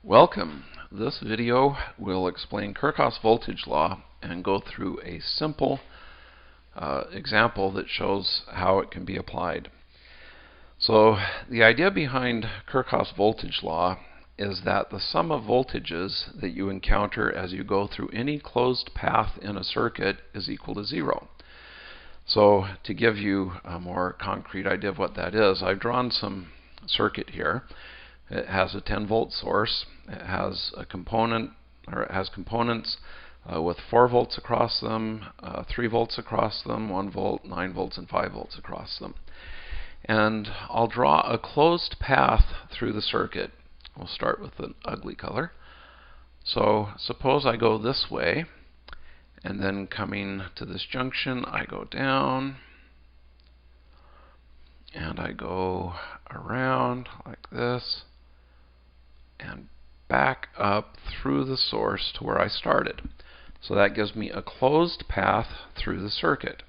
Welcome. This video will explain Kirchoff's voltage law and go through a simple example that shows how it can be applied. So the idea behind Kirchoff's voltage law is that the sum of voltages that you encounter as you go through any closed path in a circuit is equal to 0. So to give you a more concrete idea of what that is, I've drawn some circuit here. It has a 10-volt source. It has a component, or it has components with 4 volts across them, 3 volts across them, 1 volt, 9 volts, and 5 volts across them. And I'll draw a closed path through the circuit. We'll start with an ugly color. So suppose I go this way, and then coming to this junction, I go down, and I go around like this, and back up through the source to where I started. So that gives me a closed path through the circuit.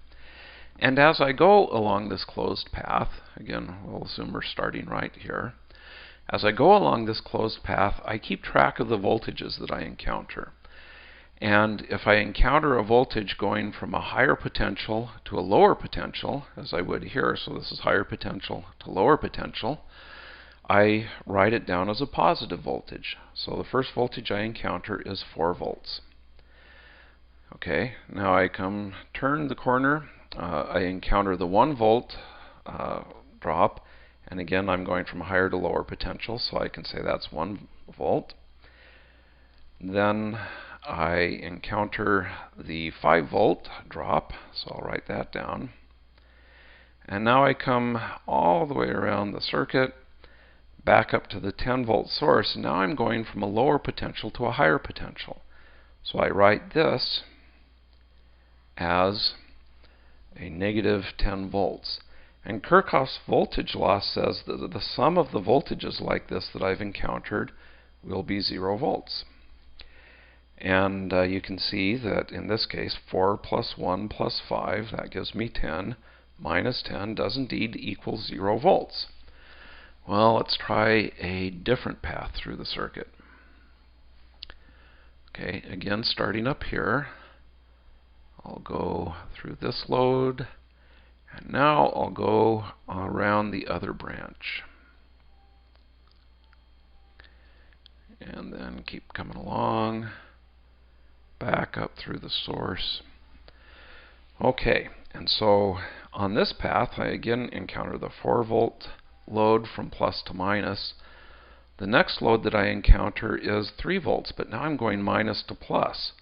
And as I go along this closed path, again, we'll assume we're starting right here. As I go along this closed path, I keep track of the voltages that I encounter. And if I encounter a voltage going from a higher potential to a lower potential, as I would here, so this is higher potential to lower potential, I write it down as a positive voltage. So the first voltage I encounter is 4 volts. Okay, now I turn the corner, I encounter the 1 volt drop, and again I'm going from higher to lower potential, so I can say that's 1 volt. Then I encounter the 5 volt drop, so I'll write that down. And now I come all the way around the circuit, back up to the 10 volt source, and now I'm going from a lower potential to a higher potential. So I write this as a negative 10 volts. And Kirchoff's voltage law says that the sum of the voltages like this that I've encountered will be 0 volts. And you can see that in this case 4 plus 1 plus 5, that gives me 10, minus 10 does indeed equal 0 volts. Well, let's try a different path through the circuit. Okay, again starting up here, I'll go through this load, and now I'll go around the other branch. And then keep coming along, back up through the source. Okay, and so on this path I again encounter the 4 volt load from plus to minus. The next load that I encounter is 3 volts, but now I'm going minus to plus.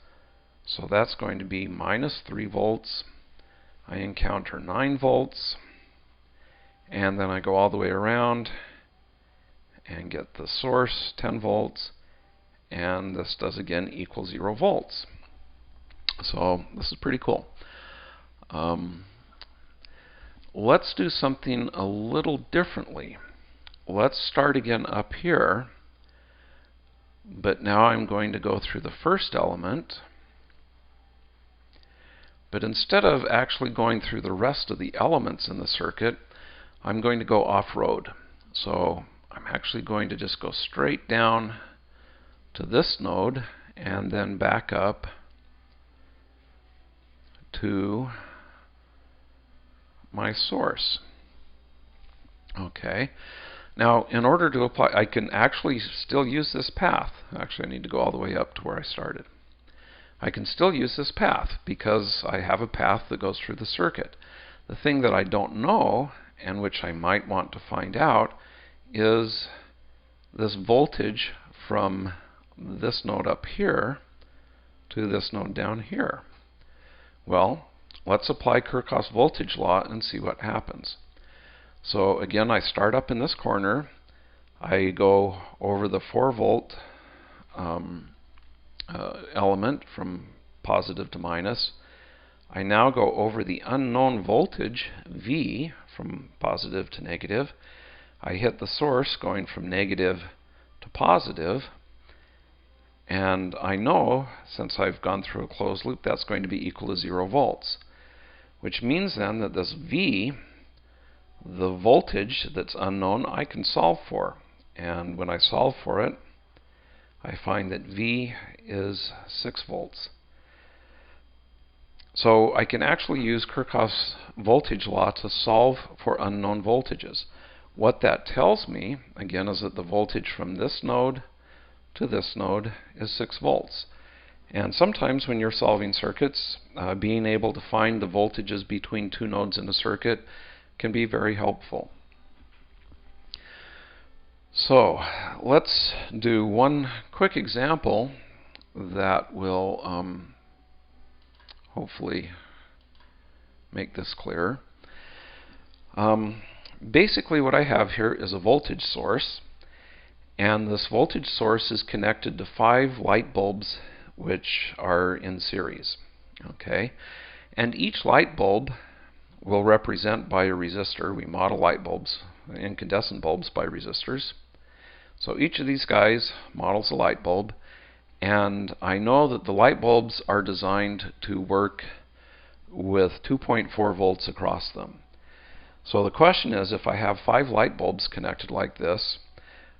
So that's going to be minus 3 volts. I encounter 9 volts, and then I go all the way around and get the source 10 volts, and this does again equal 0 volts. So this is pretty cool. Let's do something a little differently. Let's start again up here, but now I'm going to go through the first element. But instead of actually going through the rest of the elements in the circuit, I'm going to go off-road. So I'm actually going to just go straight down to this node and then back up to my source. Okay. Now, in order to apply, I can actually still use this path. Actually, I need to go all the way up to where I started. I can still use this path because I have a path that goes through the circuit. The thing that I don't know, and which I might want to find out, is this voltage from this node up here to this node down here. Well, let's apply Kirchoff's voltage law and see what happens. So again, I start up in this corner. I go over the 4 volt element from positive to minus. I now go over the unknown voltage, V, from positive to negative. I hit the source going from negative to positive. And I know, since I've gone through a closed loop, that's going to be equal to 0 volts. Which means then that this V, the voltage that's unknown, I can solve for. And when I solve for it, I find that V is 6 volts. So I can actually use Kirchhoff's voltage law to solve for unknown voltages. What that tells me, again, is that the voltage from this node to this node is 6 volts. And sometimes when you're solving circuits, being able to find the voltages between two nodes in a circuit can be very helpful. So let's do one quick example that will hopefully make this clearer. Basically what I have here is a voltage source, and this voltage source is connected to 5 light bulbs which are in series. Okay, and each light bulb will represent by a resistor. We model light bulbs, incandescent bulbs, by resistors. So each of these guys models a light bulb, and I know that the light bulbs are designed to work with 2.4 volts across them. So the question is, if I have 5 light bulbs connected like this,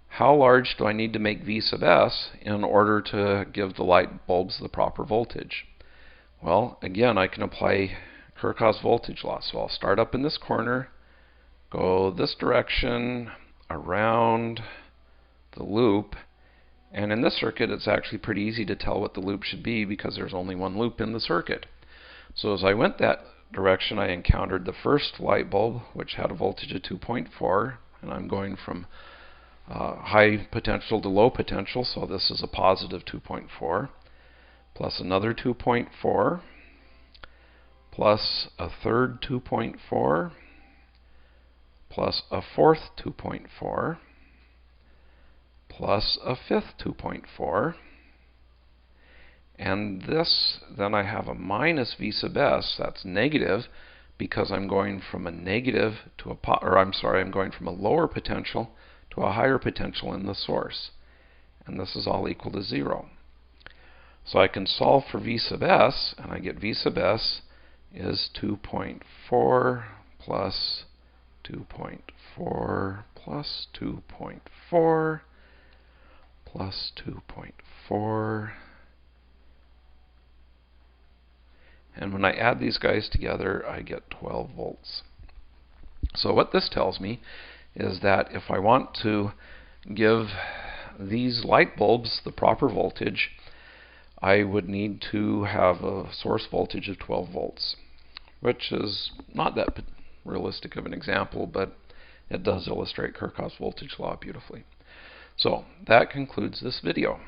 how large do I need to make V sub s in order to give the light bulbs the proper voltage? Well, again, I can apply Kirchhoff's voltage law. So I'll start up in this corner, go this direction, around the loop, and in this circuit it's actually pretty easy to tell what the loop should be because there's only one loop in the circuit. So as I went that direction, I encountered the first light bulb, which had a voltage of 2.4, and I'm going from high potential to low potential, so this is a positive 2.4, plus another 2.4, plus a third 2.4, plus a fourth 2.4, plus a fifth 2.4, and this, then I have a minus V sub s. That's negative because I'm going from a negative to a I'm going from a lower potential to a higher potential in the source, and this is all equal to 0. So I can solve for V sub s, and I get V sub s is 2.4 plus 2.4 plus 2.4 plus 2.4, and when I add these guys together, I get 12 volts. So what this tells me is that if I want to give these light bulbs the proper voltage, I would need to have a source voltage of 12 volts, which is not that realistic of an example, but it does illustrate Kirchhoff's voltage law beautifully. So that concludes this video.